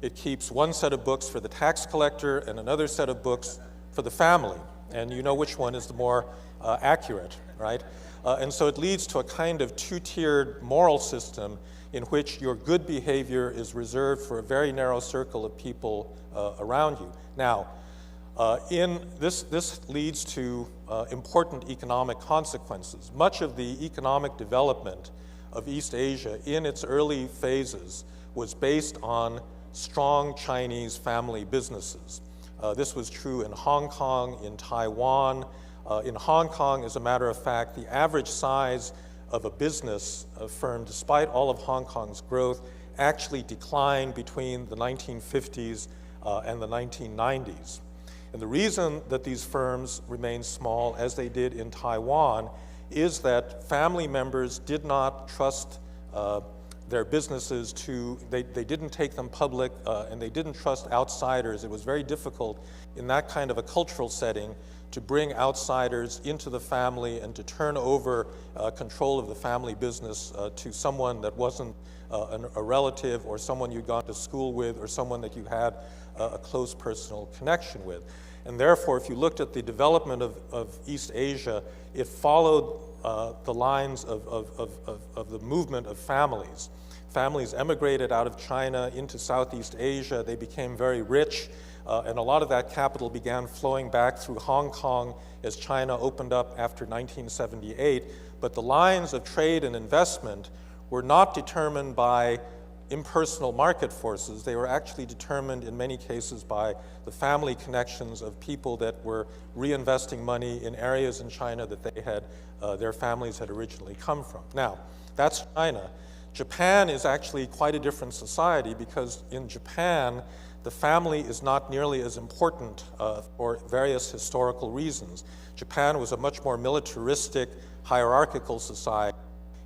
It keeps one set of books for the tax collector and another set of books for the family. And you know which one is the more accurate, right? And so it leads to a kind of two-tiered moral system in which your good behavior is reserved for a very narrow circle of people around you. Now, this leads to important economic consequences. Much of the economic development of East Asia in its early phases was based on strong Chinese family businesses. This was true in Hong Kong, in Taiwan. In Hong Kong, as a matter of fact, the average size of a business firm, despite all of Hong Kong's growth, actually declined between the 1950s and the 1990s. And the reason that these firms remained small, as they did in Taiwan, is that family members did not trust their businesses they didn't take them public, and they didn't trust outsiders. It was very difficult in that kind of a cultural setting to bring outsiders into the family and to turn over control of the family business to someone that wasn't a relative or someone you'd gone to school with or someone that you had a close personal connection with. And therefore, if you looked at the development of East Asia, it followed the lines of the movement of families. Families emigrated out of China into Southeast Asia. They became very rich, and a lot of that capital began flowing back through Hong Kong as China opened up after 1978. But the lines of trade and investment were not determined by impersonal market forces. They were actually determined in many cases by the family connections of people that were reinvesting money in areas in China that they had, their families had originally come from. Now, that's China. Japan is actually quite a different society because in Japan, the family is not nearly as important for various historical reasons. Japan was a much more militaristic, hierarchical society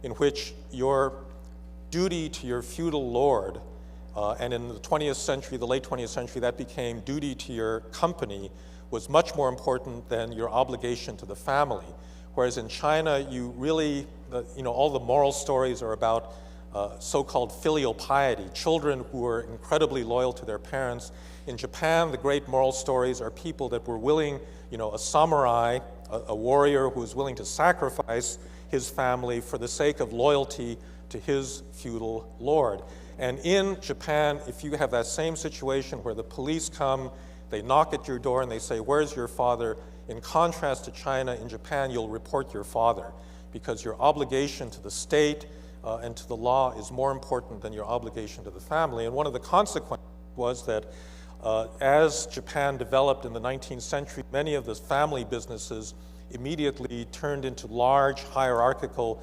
in which your duty to your feudal lord, and in the 20th century, the late 20th century, that became duty to your company, was much more important than your obligation to the family. Whereas in China, you really, all the moral stories are about so-called filial piety, children who are incredibly loyal to their parents. In Japan, the great moral stories are people that were willing, a samurai, a warrior who was willing to sacrifice his family for the sake of loyalty to his feudal lord. And in Japan, if you have that same situation where the police come, they knock at your door and they say, "Where's your father?" In contrast to China, in Japan, you'll report your father because your obligation to the state and to the law is more important than your obligation to the family. And one of the consequences was that as Japan developed in the 19th century, many of the family businesses immediately turned into large, hierarchical,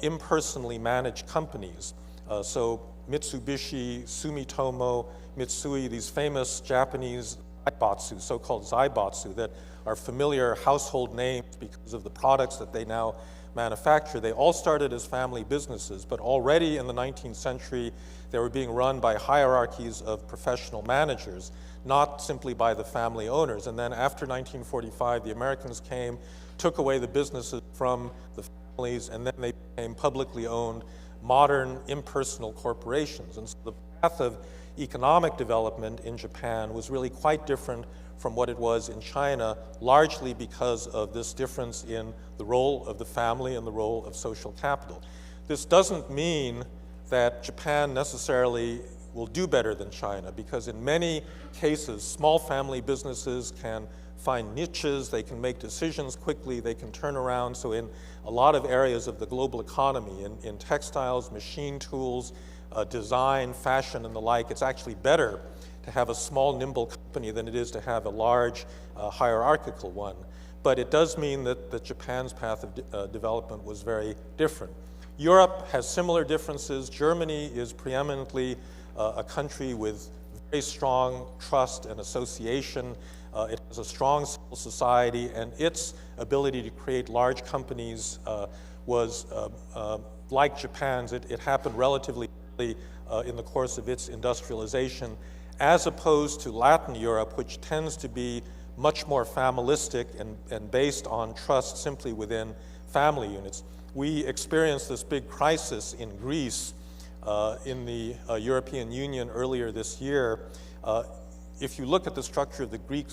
impersonally managed companies. So Mitsubishi, Sumitomo, Mitsui, these famous Japanese zaibatsu, so-called zaibatsu, that are familiar household names because of the products that they now manufacture. They all started as family businesses, but already in the 19th century, they were being run by hierarchies of professional managers, not simply by the family owners. And then after 1945, the Americans came, took away the businesses from the families, and then they became publicly owned, modern, impersonal corporations. And so the path of economic development in Japan was really quite different from what it was in China, largely because of this difference in the role of the family and the role of social capital. This doesn't mean that Japan necessarily will do better than China, because in many cases, small family businesses can find niches, they can make decisions quickly, they can turn around. So in a lot of areas of the global economy, in textiles, machine tools, design, fashion, and the like, it's actually better to have a small, nimble company than it is to have a large, hierarchical one. But it does mean that Japan's path of development was very different. Europe has similar differences. Germany is preeminently a country with very strong trust and association. It has a strong civil society, and its ability to create large companies was like Japan's. It happened relatively early in the course of its industrialization, as opposed to Latin Europe, which tends to be much more familistic and based on trust simply within family units. We experienced this big crisis in Greece in the European Union earlier this year, if you look at the structure of the Greek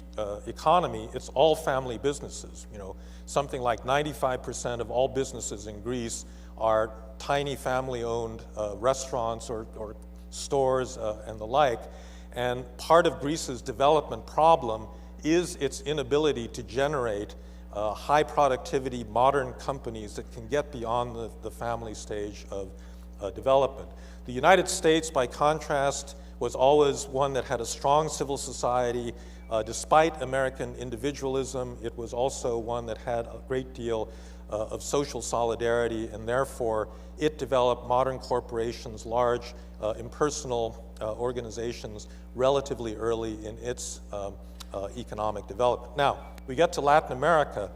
economy, it's all family businesses. You know, something like 95% of all businesses in Greece are tiny family-owned restaurants or stores and the like. And part of Greece's development problem is its inability to generate high productivity modern companies that can get beyond the family stage of development. The United States, by contrast, was always one that had a strong civil society. Despite American individualism, it was also one that had a great deal of social solidarity, and therefore it developed modern corporations, large impersonal organizations relatively early in its economic development. Now, we get to Latin America.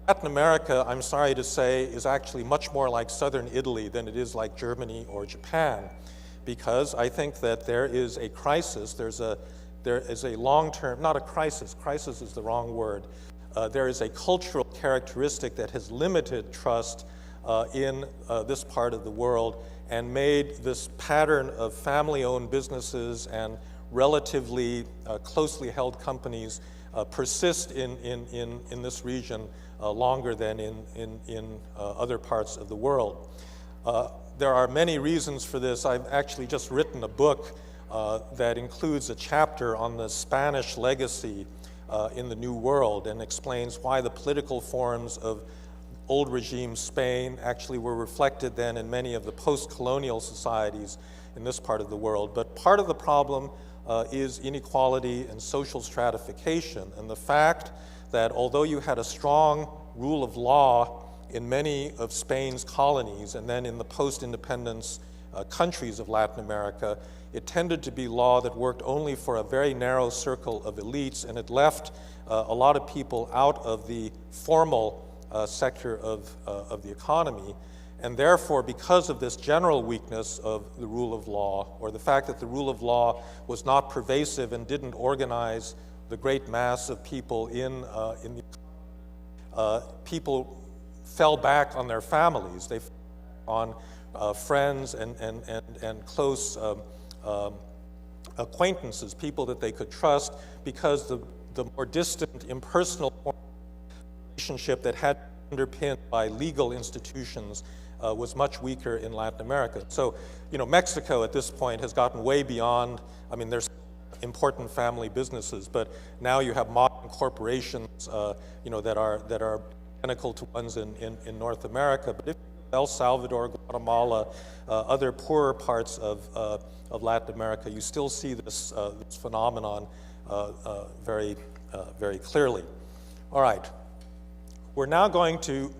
Latin America, I'm sorry to say, is actually much more like southern Italy than it is like Germany or Japan, because I think that there is a crisis. There is a long-term, not a crisis is the wrong word. There is a cultural characteristic that has limited trust in this part of the world and made this pattern of family-owned businesses and relatively closely held companies persist in this region longer than in other parts of the world. There are many reasons for this. I've actually just written a book that includes a chapter on the Spanish legacy in the New World and explains why the political forms of old regime Spain actually were reflected then in many of the post-colonial societies in this part of the world. But part of the problem is inequality and social stratification, and the fact that although you had a strong rule of law in many of Spain's colonies and then in the post-independence countries of Latin America, it tended to be law that worked only for a very narrow circle of elites, and it left a lot of people out of the formal sector of the economy. And therefore, because of this general weakness of the rule of law, or the fact that the rule of law was not pervasive and didn't organize the great mass of people in the people fell back on their families. They fell on friends and close acquaintances, people that they could trust, because the more distant, impersonal relationship that had been underpinned by legal institutions was much weaker in Latin America. So, you know, Mexico at this point has gotten way beyond, I mean, there's important family businesses, but now you have modern corporations, you know, that are identical to ones in North America. But if El Salvador, Guatemala, other poorer parts of Latin America, you still see this phenomenon very clearly. All right, we're now going to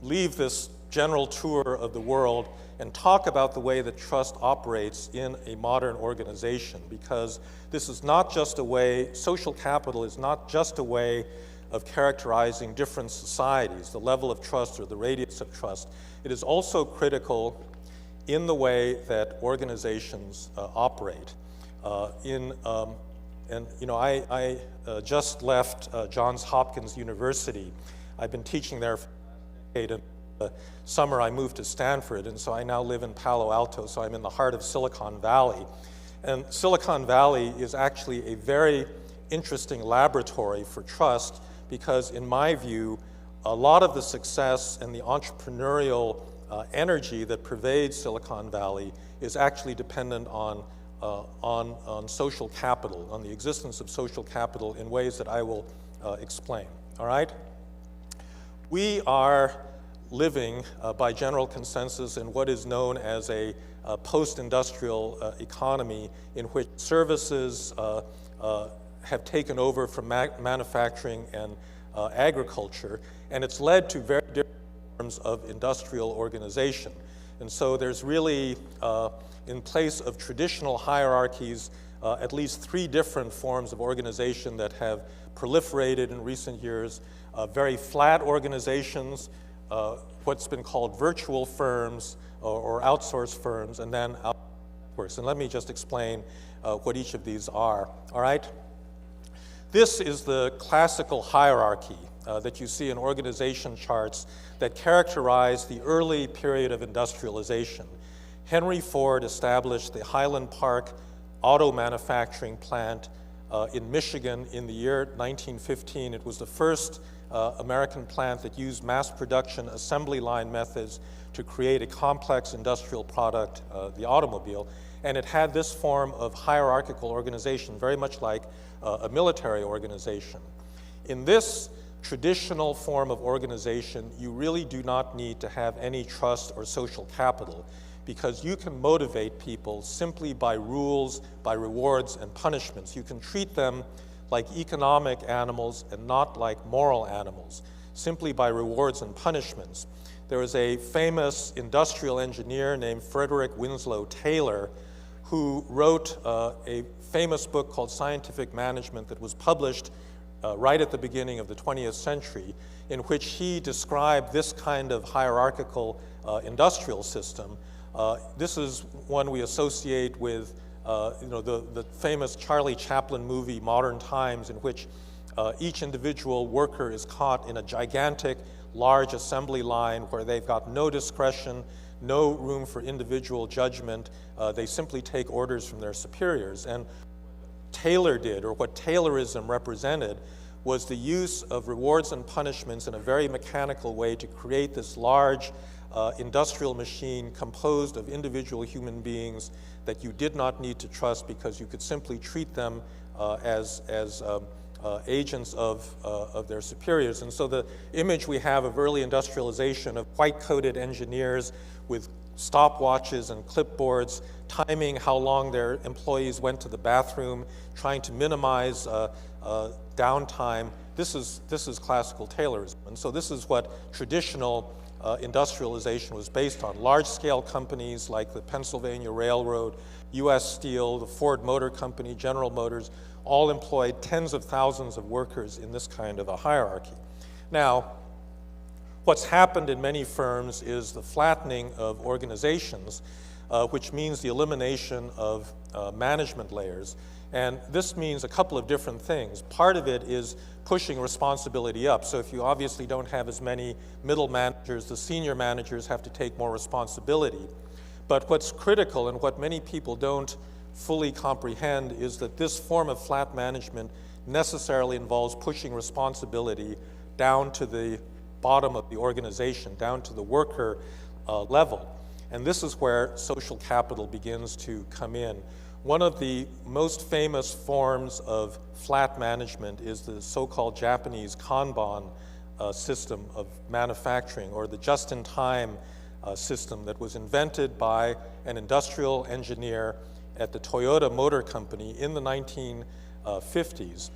leave this general tour of the world and talk about the way that trust operates in a modern organization, because this is not just a way, social capital is not just a way of characterizing different societies, the level of trust or the radius of trust. It is also critical in the way that organizations operate. And you know, I just left Johns Hopkins University. I've been teaching there for a decade, and summer I moved to Stanford, and so I now live in Palo Alto, so I'm in the heart of Silicon Valley. And Silicon Valley is actually a very interesting laboratory for trust, because in my view, a lot of the success and the entrepreneurial energy that pervades Silicon Valley is actually dependent on social capital, on the existence of social capital in ways that I will explain, all right? We are living by general consensus in what is known as a post-industrial economy, in which services have taken over from manufacturing and agriculture, and it's led to very different forms of industrial organization. And so there's really, in place of traditional hierarchies, at least 3 different forms of organization that have proliferated in recent years. Very flat organizations, what's been called virtual firms or outsourced firms, and then networks. And let me just explain what each of these are, all right? This is the classical hierarchy that you see in organization charts that characterize the early period of industrialization. Henry Ford established the Highland Park auto manufacturing plant in Michigan in the year 1915. It was the first American plant that used mass production assembly line methods to create a complex industrial product, the automobile. And it had this form of hierarchical organization, very much like a military organization. In this traditional form of organization, you really do not need to have any trust or social capital, because you can motivate people simply by rules, by rewards and punishments. You can treat them like economic animals and not like moral animals, simply by rewards and punishments. There is a famous industrial engineer named Frederick Winslow Taylor who wrote a famous book called Scientific Management that was published right at the beginning of the 20th century, in which he described this kind of hierarchical industrial system. This is one we associate with the famous Charlie Chaplin movie, Modern Times, in which each individual worker is caught in a gigantic, large assembly line where they've got no discretion, no room for individual judgment. They simply take orders from their superiors. And Taylor did, or what Taylorism represented, was the use of rewards and punishments in a very mechanical way to create this large industrial machine composed of individual human beings that you did not need to trust, because you could simply treat them as agents of their superiors. And so the image we have of early industrialization of white-coated engineers with stopwatches and clipboards, timing how long their employees went to the bathroom, trying to minimize downtime. This is classical Taylorism. And so this is what traditional industrialization was based on. Large-scale companies like the Pennsylvania Railroad, U.S. Steel, the Ford Motor Company, General Motors, all employed tens of thousands of workers in this kind of a hierarchy. Now, what's happened in many firms is the flattening of organizations, which means the elimination of management layers. And this means a couple of different things. Part of it is pushing responsibility up. So if you obviously don't have as many middle managers, the senior managers have to take more responsibility. But what's critical, and what many people don't fully comprehend, is that this form of flat management necessarily involves pushing responsibility down to the bottom of the organization, down to the worker level. And this is where social capital begins to come in. One of the most famous forms of flat management is the so-called Japanese Kanban system of manufacturing, or the just-in-time system that was invented by an industrial engineer at the Toyota Motor Company in the 1950s.